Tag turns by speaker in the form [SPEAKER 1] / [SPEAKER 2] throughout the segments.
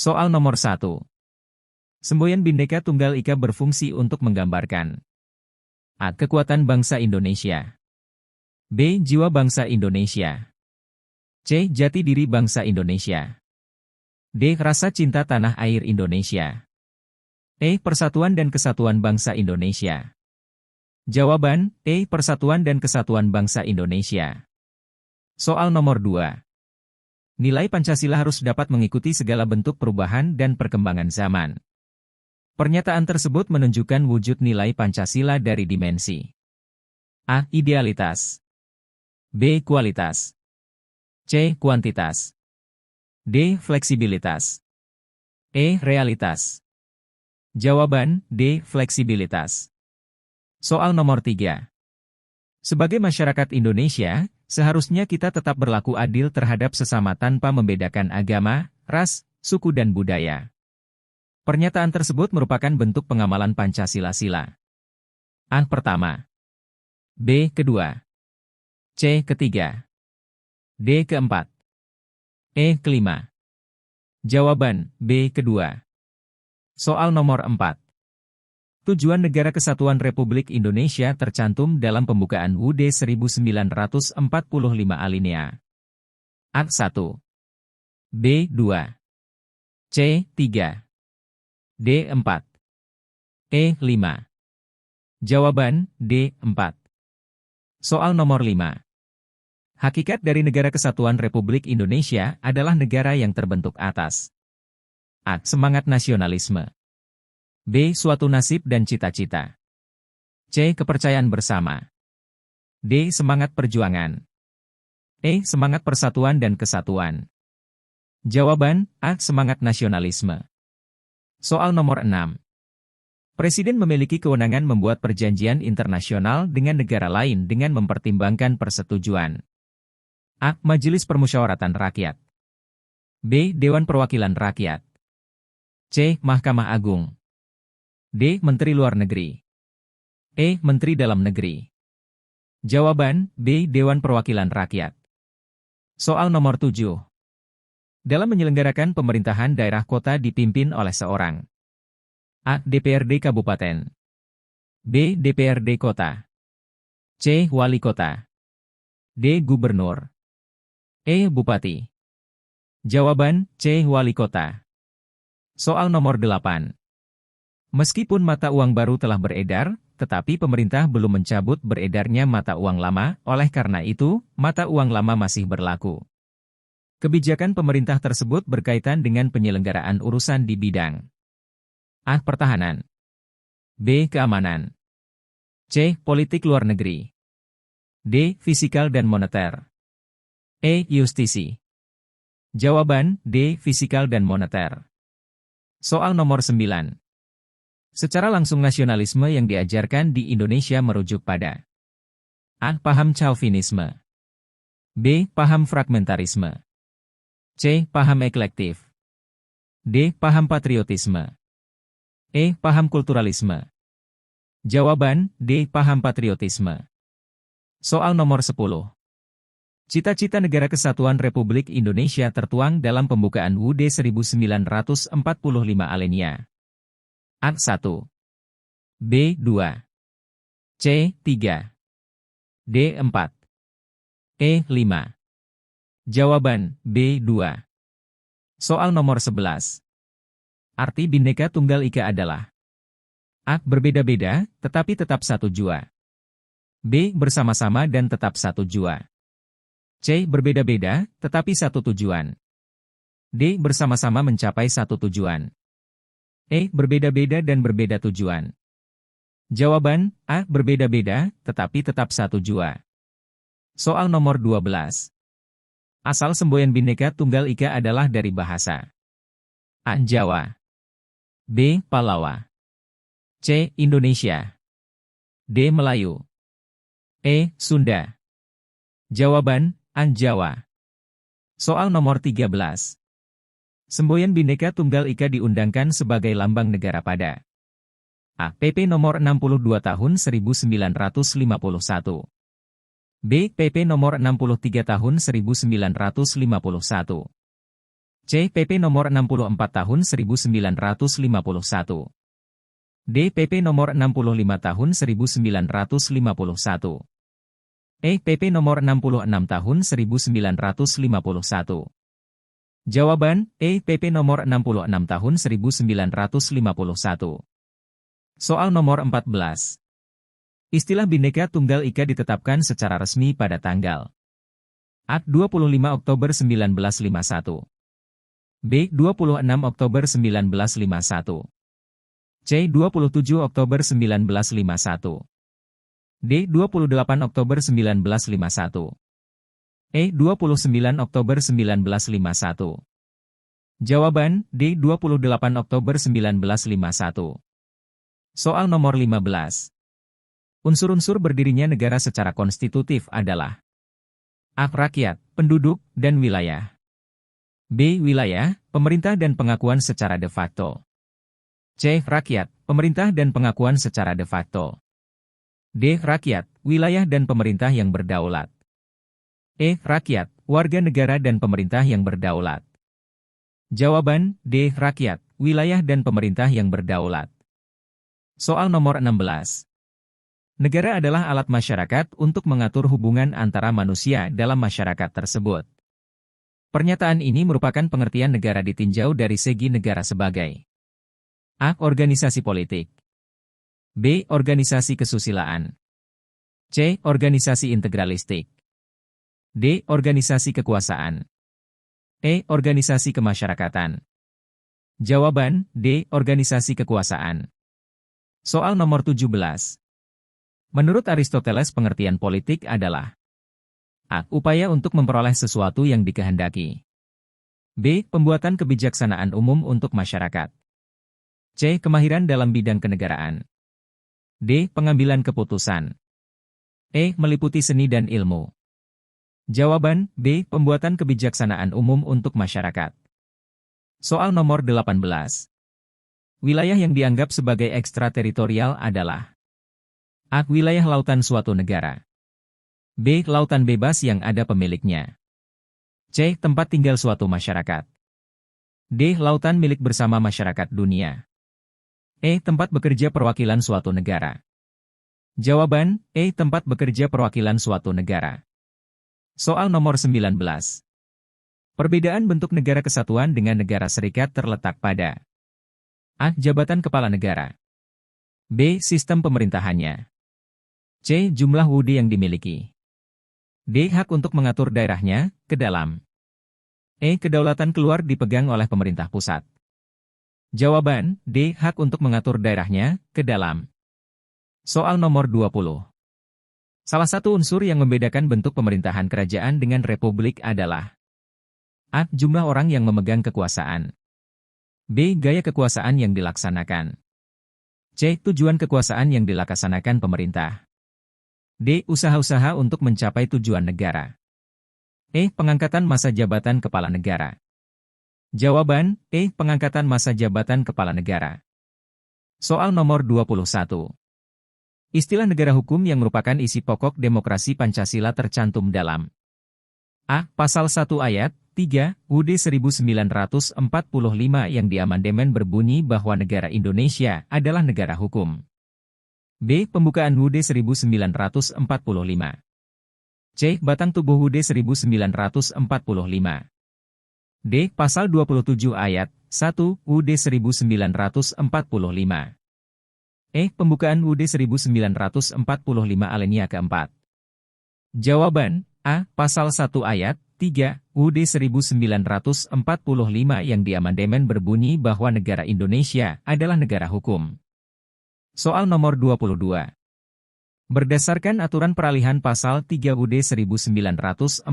[SPEAKER 1] Soal nomor 1. Semboyan Bhinneka Tunggal Ika berfungsi untuk menggambarkan A. Kekuatan bangsa Indonesia. B. Jiwa bangsa Indonesia. C. Jati diri bangsa Indonesia. D. Rasa cinta tanah air Indonesia. E. Persatuan dan kesatuan bangsa Indonesia. Jawaban, E. Persatuan dan kesatuan bangsa Indonesia. Soal nomor 2. Nilai Pancasila harus dapat mengikuti segala bentuk perubahan dan perkembangan zaman. Pernyataan tersebut menunjukkan wujud nilai Pancasila dari dimensi A. Idealitas. B. Kualitas. C. Kuantitas. D. Fleksibilitas. E. Realitas. Jawaban, D. Fleksibilitas. Soal nomor 3. Sebagai masyarakat Indonesia, seharusnya kita tetap berlaku adil terhadap sesama tanpa membedakan agama, ras, suku dan budaya. Pernyataan tersebut merupakan bentuk pengamalan Pancasila. A. Pertama. B. Kedua. C. Ketiga. D. Keempat. E. Kelima. Jawaban, B. Kedua. Soal nomor 4. Tujuan Negara Kesatuan Republik Indonesia tercantum dalam pembukaan UUD 1945 alinea A. 1. B. 2. C. 3. D. 4. E. 5. Jawaban, D. 4. Soal nomor 5. Hakikat dari Negara Kesatuan Republik Indonesia adalah negara yang terbentuk atas A. Semangat nasionalisme. B. Suatu nasib dan cita-cita. C. Kepercayaan bersama. D. Semangat perjuangan. E. Semangat persatuan dan kesatuan. Jawaban, A. Semangat nasionalisme. Soal nomor 6. Presiden memiliki kewenangan membuat perjanjian internasional dengan negara lain dengan mempertimbangkan persetujuan A. Majelis Permusyawaratan Rakyat. B. Dewan Perwakilan Rakyat. C. Mahkamah Agung. D. Menteri Luar Negeri. E. Menteri Dalam Negeri. Jawaban, B. Dewan Perwakilan Rakyat. Soal nomor 7. Dalam menyelenggarakan pemerintahan daerah kota dipimpin oleh seorang A. DPRD Kabupaten. B. DPRD Kota. C. Wali Kota. D. Gubernur. E. Bupati. Jawaban, C. Wali Kota. Soal nomor 8. Meskipun mata uang baru telah beredar, tetapi pemerintah belum mencabut beredarnya mata uang lama, oleh karena itu, mata uang lama masih berlaku. Kebijakan pemerintah tersebut berkaitan dengan penyelenggaraan urusan di bidang A. Pertahanan. B. Keamanan. C. Politik luar negeri. D. Fiskal dan moneter. E. Justisi. Jawaban, D. Fiskal dan moneter. Soal nomor 9. Secara langsung nasionalisme yang diajarkan di Indonesia merujuk pada A. Paham Calvinisme. B. Paham fragmentarisme. C. Paham eklektif. D. Paham patriotisme. E. Paham kulturalisme. Jawaban, D. Paham patriotisme. Soal nomor 10. Cita-cita Negara Kesatuan Republik Indonesia tertuang dalam pembukaan UUD 1945 alinea A. 1. B. 2. C. 3. D. 4. E. 5. Jawaban, B. 2. Soal nomor 11. Arti Bhinneka Tunggal Ika adalah A. Berbeda-beda, tetapi tetap satu jua. B. Bersama-sama dan tetap satu jua. C. Berbeda-beda, tetapi satu tujuan. D. Bersama-sama mencapai satu tujuan. E. Berbeda-beda dan berbeda tujuan. Jawaban, A. Berbeda-beda, tetapi tetap satu jua. Soal nomor 12. Asal semboyan Bhinneka Tunggal Ika adalah dari bahasa A. Jawa. B. Palawa. C. Indonesia. D. Melayu. E. Sunda. Jawaban, A. Jawa. Soal nomor 13. Semboyan Bhinneka Tunggal Ika diundangkan sebagai lambang negara pada A. PP nomor 62 tahun 1951. B. PP nomor 63 tahun 1951. C. PP nomor 64 tahun 1951. D. PP nomor 65 tahun 1951. E. PP nomor 66 tahun 1951. Jawaban, E. PP nomor 66 tahun 1951. Soal nomor 14. Istilah Bhinneka Tunggal Ika ditetapkan secara resmi pada tanggal A. 25 Oktober 1951. B. 26 Oktober 1951. C. 27 Oktober 1951. D. 28 Oktober 1951. E. 29 Oktober 1951. Jawaban, D. 28 Oktober 1951. Soal nomor 15. Unsur-unsur berdirinya negara secara konstitutif adalah A. Rakyat, penduduk, dan wilayah. B. Wilayah, pemerintah dan pengakuan secara de facto. C. Rakyat, pemerintah dan pengakuan secara de facto. D. Rakyat, wilayah dan pemerintah yang berdaulat. E. Rakyat, warga negara dan pemerintah yang berdaulat. Jawaban, D. Rakyat, wilayah dan pemerintah yang berdaulat. Soal nomor 16. Negara adalah alat masyarakat untuk mengatur hubungan antara manusia dalam masyarakat tersebut. Pernyataan ini merupakan pengertian negara ditinjau dari segi negara sebagai A. Organisasi politik. B. Organisasi kesusilaan. C. Organisasi integralistik. D. Organisasi kekuasaan. E. Organisasi kemasyarakatan. Jawaban, D. Organisasi kekuasaan. Soal nomor 17. Menurut Aristoteles pengertian politik adalah A. Upaya untuk memperoleh sesuatu yang dikehendaki. B. Pembuatan kebijaksanaan umum untuk masyarakat. C. Kemahiran dalam bidang kenegaraan. D. Pengambilan keputusan. E. Meliputi seni dan ilmu. Jawaban, B. Pembuatan kebijaksanaan umum untuk masyarakat. Soal nomor 18. Wilayah yang dianggap sebagai ekstrateritorial adalah A. Wilayah lautan suatu negara. B. Lautan bebas yang ada pemiliknya. C. Tempat tinggal suatu masyarakat. D. Lautan milik bersama masyarakat dunia. E. Tempat bekerja perwakilan suatu negara. Jawaban, E. Tempat bekerja perwakilan suatu negara. Soal nomor 19. Perbedaan bentuk negara kesatuan dengan negara serikat terletak pada A. Jabatan kepala negara. B. Sistem pemerintahannya. C. Jumlah WUD yang dimiliki. D. Hak untuk mengatur daerahnya, ke dalam. E. Kedaulatan keluar dipegang oleh pemerintah pusat. Jawaban, D. Hak untuk mengatur daerahnya, ke dalam. Soal nomor 20. Salah satu unsur yang membedakan bentuk pemerintahan kerajaan dengan republik adalah A. Jumlah orang yang memegang kekuasaan. B. Gaya kekuasaan yang dilaksanakan. C. Tujuan kekuasaan yang dilaksanakan pemerintah. D. Usaha-usaha untuk mencapai tujuan negara. E. Pengangkatan masa jabatan kepala negara. Jawaban, E. Pengangkatan masa jabatan kepala negara. Soal nomor 21. Istilah negara hukum yang merupakan isi pokok demokrasi Pancasila tercantum dalam A. Pasal 1 ayat 3 UUD 1945 yang diamandemen berbunyi bahwa negara Indonesia adalah negara hukum. B. Pembukaan UUD 1945. C. Batang tubuh UUD 1945. D. Pasal 27 ayat 1 UUD 1945. E. Pembukaan UUD 1945 alinea keempat. Jawaban, A. Pasal 1 ayat 3 UUD 1945 yang diamandemen berbunyi bahwa negara Indonesia adalah negara hukum. Soal nomor 22. Berdasarkan aturan peralihan pasal 3 UUD 1945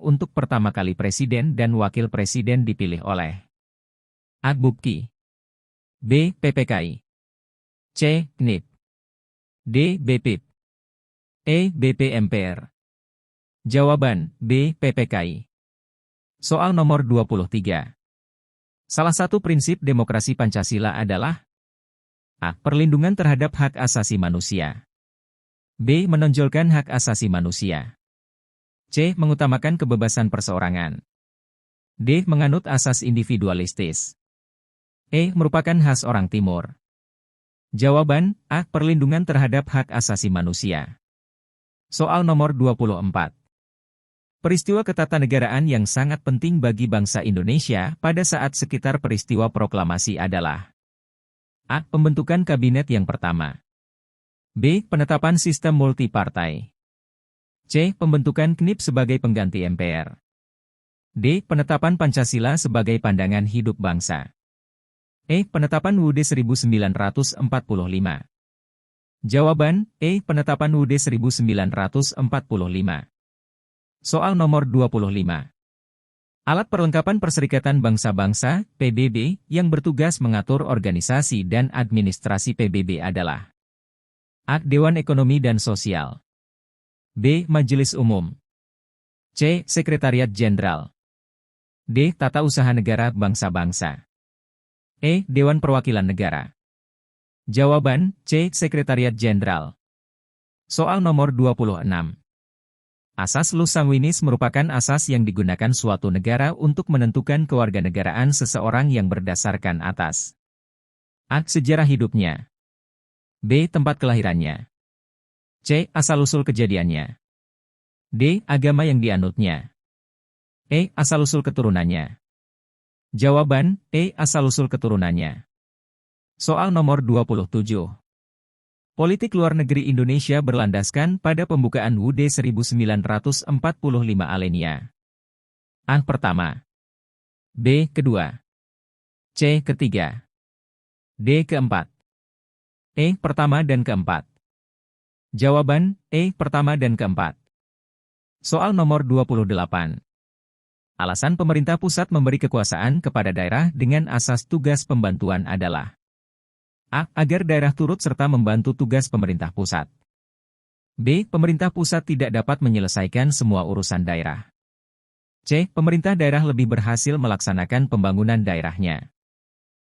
[SPEAKER 1] untuk pertama kali presiden dan wakil presiden dipilih oleh A. BUPKI. B. PPKI. C. KNIP. D. BPIP. E. BP MPR. Jawaban, B. PPKI. Soal nomor 23. Salah satu prinsip demokrasi Pancasila adalah A. Perlindungan terhadap hak asasi manusia. B. Menonjolkan hak asasi manusia. C. Mengutamakan kebebasan perseorangan. D. Menganut asas individualistis. E. Merupakan khas orang Timur. Jawaban A. Perlindungan terhadap hak asasi manusia. Soal nomor 24. Peristiwa ketatanegaraan yang sangat penting bagi bangsa Indonesia pada saat sekitar peristiwa proklamasi adalah A. Pembentukan kabinet yang pertama. B. Penetapan sistem multipartai. C. Pembentukan KNIP sebagai pengganti MPR. D. Penetapan Pancasila sebagai pandangan hidup bangsa. E. Penetapan UUD 1945. Jawaban E. Penetapan UUD 1945. Soal nomor 25. Alat perlengkapan Perserikatan Bangsa-Bangsa, PBB, yang bertugas mengatur organisasi dan administrasi PBB adalah A. Dewan Ekonomi dan Sosial. B. Majelis Umum. C. Sekretariat Jenderal. D. Tata Usaha Negara Bangsa-Bangsa. E. Dewan Perwakilan Negara. Jawaban C. Sekretariat Jenderal. Soal nomor 26. Asas Ius Sanguinis merupakan asas yang digunakan suatu negara untuk menentukan kewarganegaraan seseorang yang berdasarkan atas A. Sejarah hidupnya. B. Tempat kelahirannya. C. Asal-usul kejadiannya. D. Agama yang dianutnya. E. Asal-usul keturunannya. Jawaban E. Asal-usul keturunannya. Soal nomor 27. Politik luar negeri Indonesia berlandaskan pada pembukaan UUD 1945 alinea. A. Pertama. B. Kedua. C. Ketiga. D. Keempat. E. Pertama dan keempat. Jawaban E. Pertama dan keempat. Soal nomor 28. Alasan pemerintah pusat memberi kekuasaan kepada daerah dengan asas tugas pembantuan adalah A. Agar daerah turut serta membantu tugas pemerintah pusat. B. Pemerintah pusat tidak dapat menyelesaikan semua urusan daerah. C. Pemerintah daerah lebih berhasil melaksanakan pembangunan daerahnya.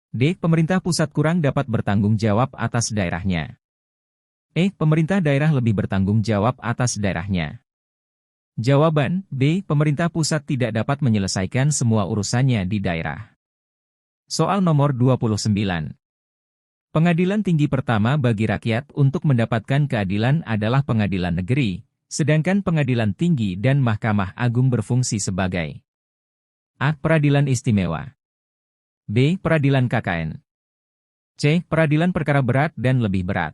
[SPEAKER 1] D. Pemerintah pusat kurang dapat bertanggung jawab atas daerahnya. E. Pemerintah daerah lebih bertanggung jawab atas daerahnya. Jawaban B. Pemerintah pusat tidak dapat menyelesaikan semua urusannya di daerah. Soal nomor 29. Pengadilan tinggi pertama bagi rakyat untuk mendapatkan keadilan adalah pengadilan negeri, sedangkan pengadilan tinggi dan Mahkamah Agung berfungsi sebagai A. Peradilan istimewa. B. Peradilan KKN. C. Peradilan perkara berat dan lebih berat.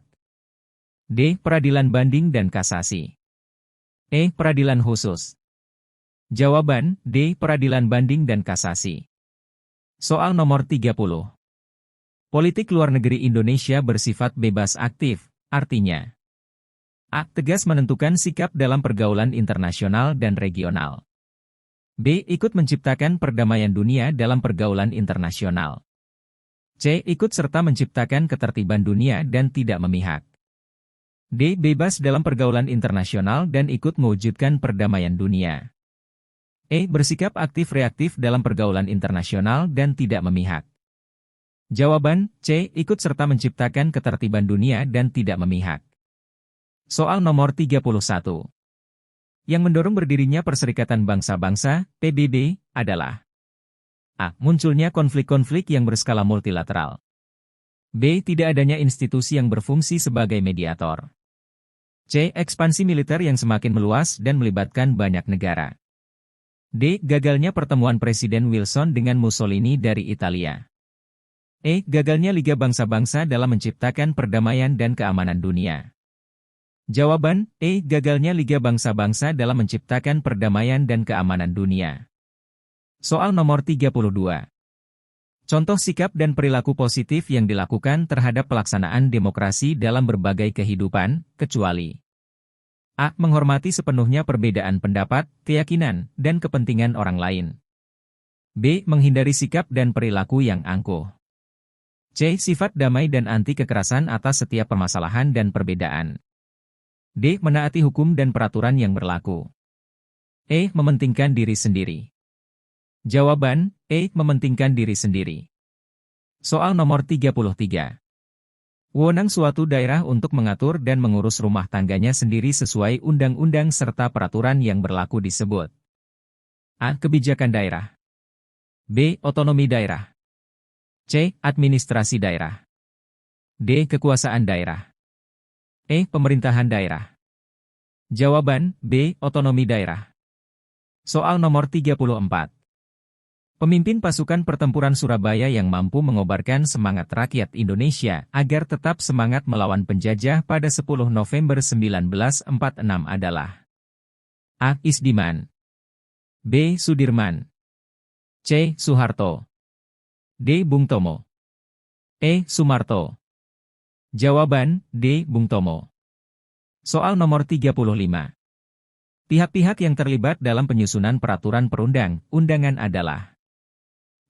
[SPEAKER 1] D. Peradilan banding dan kasasi. E. Peradilan khusus. Jawaban D. Peradilan banding dan kasasi. Soal nomor 30. Politik luar negeri Indonesia bersifat bebas aktif, artinya A. Tegas menentukan sikap dalam pergaulan internasional dan regional. B. Ikut menciptakan perdamaian dunia dalam pergaulan internasional. C. Ikut serta menciptakan ketertiban dunia dan tidak memihak. D. Bebas dalam pergaulan internasional dan ikut mewujudkan perdamaian dunia. E. Bersikap aktif-reaktif dalam pergaulan internasional dan tidak memihak. Jawaban C. Ikut serta menciptakan ketertiban dunia dan tidak memihak. Soal nomor 31. Yang mendorong berdirinya Perserikatan Bangsa-Bangsa, PBB, adalah A. Munculnya konflik-konflik yang berskala multilateral. B. Tidak adanya institusi yang berfungsi sebagai mediator. C. Ekspansi militer yang semakin meluas dan melibatkan banyak negara. D. Gagalnya pertemuan Presiden Wilson dengan Mussolini dari Italia. E. Gagalnya Liga Bangsa-Bangsa dalam menciptakan perdamaian dan keamanan dunia. Jawaban E. Gagalnya Liga Bangsa-Bangsa dalam menciptakan perdamaian dan keamanan dunia. Soal nomor 32. Contoh sikap dan perilaku positif yang dilakukan terhadap pelaksanaan demokrasi dalam berbagai kehidupan, kecuali A. Menghormati sepenuhnya perbedaan pendapat, keyakinan, dan kepentingan orang lain. B. Menghindari sikap dan perilaku yang angkuh. C. Sifat damai dan anti kekerasan atas setiap permasalahan dan perbedaan. D. Menaati hukum dan peraturan yang berlaku. E. Mementingkan diri sendiri. Jawaban E. Mementingkan diri sendiri. Soal nomor 33. Wewenang suatu daerah untuk mengatur dan mengurus rumah tangganya sendiri sesuai undang-undang serta peraturan yang berlaku disebut A. Kebijakan daerah. B. Otonomi daerah. C. Administrasi daerah. D. Kekuasaan daerah. E. Pemerintahan daerah. Jawaban, B. Otonomi daerah. Soal nomor 34. Pemimpin pasukan pertempuran Surabaya yang mampu mengobarkan semangat rakyat Indonesia agar tetap semangat melawan penjajah pada 10 November 1946 adalah A. Isdiman, B. Sudirman, C. Soeharto, D. Bung Tomo, E. Sumarto. Jawaban, D. Bung Tomo. Soal nomor 35. Pihak-pihak yang terlibat dalam penyusunan peraturan perundang-undangan adalah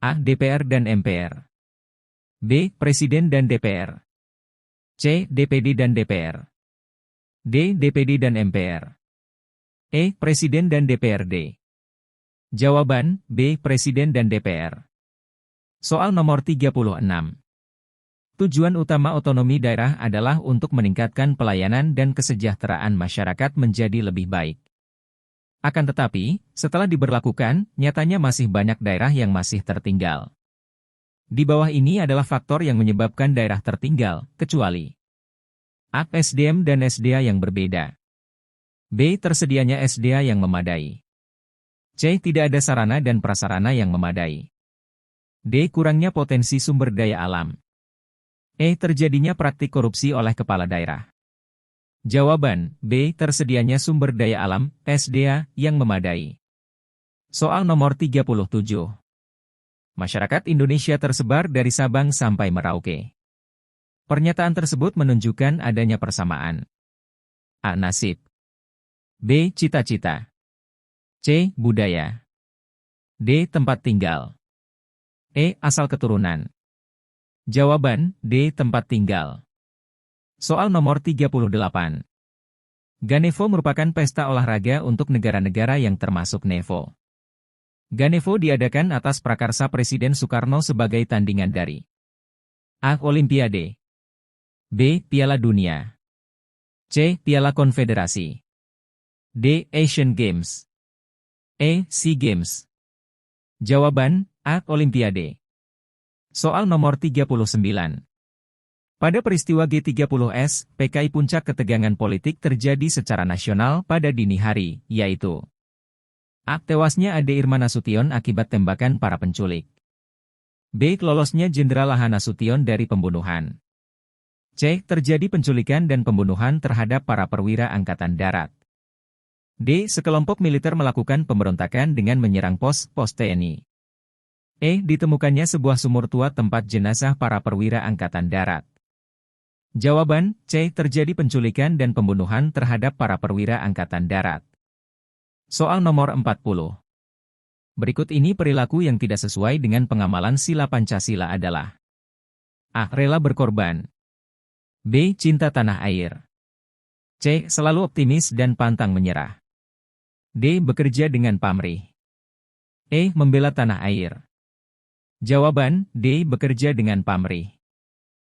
[SPEAKER 1] A. DPR dan MPR, B. Presiden dan DPR, C. DPD dan DPR, D. DPD dan MPR, E. Presiden dan DPRD. Jawaban, B. Presiden dan DPR. Soal nomor 36. Tujuan utama otonomi daerah adalah untuk meningkatkan pelayanan dan kesejahteraan masyarakat menjadi lebih baik. Akan tetapi, setelah diberlakukan, nyatanya masih banyak daerah yang masih tertinggal. Di bawah ini adalah faktor yang menyebabkan daerah tertinggal, kecuali A. SDM dan SDA yang berbeda, B. Tersedianya SDA yang memadai, C. Tidak ada sarana dan prasarana yang memadai, D. Kurangnya potensi sumber daya alam, E. Terjadinya praktik korupsi oleh kepala daerah. Jawaban, B. Tersedianya sumber daya alam, SDA, yang memadai. Soal nomor 37. Masyarakat Indonesia tersebar dari Sabang sampai Merauke. Pernyataan tersebut menunjukkan adanya persamaan. A. Nasib, B. Cita-cita, C. Budaya, D. Tempat tinggal, E. Asal keturunan. Jawaban, D. Tempat tinggal. Soal nomor 38. Ganevo merupakan pesta olahraga untuk negara-negara yang termasuk NEVO. Ganevo diadakan atas prakarsa Presiden Soekarno sebagai tandingan dari A. Olimpiade, B. Piala Dunia, C. Piala Konfederasi, D. Asian Games, E. SEA Games. Jawaban, A. Olimpiade. Soal nomor 39. Pada peristiwa G30S, PKI puncak ketegangan politik terjadi secara nasional pada dini hari, yaitu A. Tewasnya Ade Irma Nasution akibat tembakan para penculik, B. Lolosnya Jenderal Aha Nasution dari pembunuhan, C. Terjadi penculikan dan pembunuhan terhadap para perwira Angkatan Darat, D. Sekelompok militer melakukan pemberontakan dengan menyerang pos-pos TNI, E. Ditemukannya sebuah sumur tua tempat jenazah para perwira Angkatan Darat. Jawaban, C. Terjadi penculikan dan pembunuhan terhadap para perwira Angkatan Darat. Soal nomor 40. Berikut ini perilaku yang tidak sesuai dengan pengamalan sila Pancasila adalah A. Rela berkorban, B. Cinta tanah air, C. Selalu optimis dan pantang menyerah, D. Bekerja dengan pamrih, E. Membela tanah air. Jawaban, D. Bekerja dengan pamrih.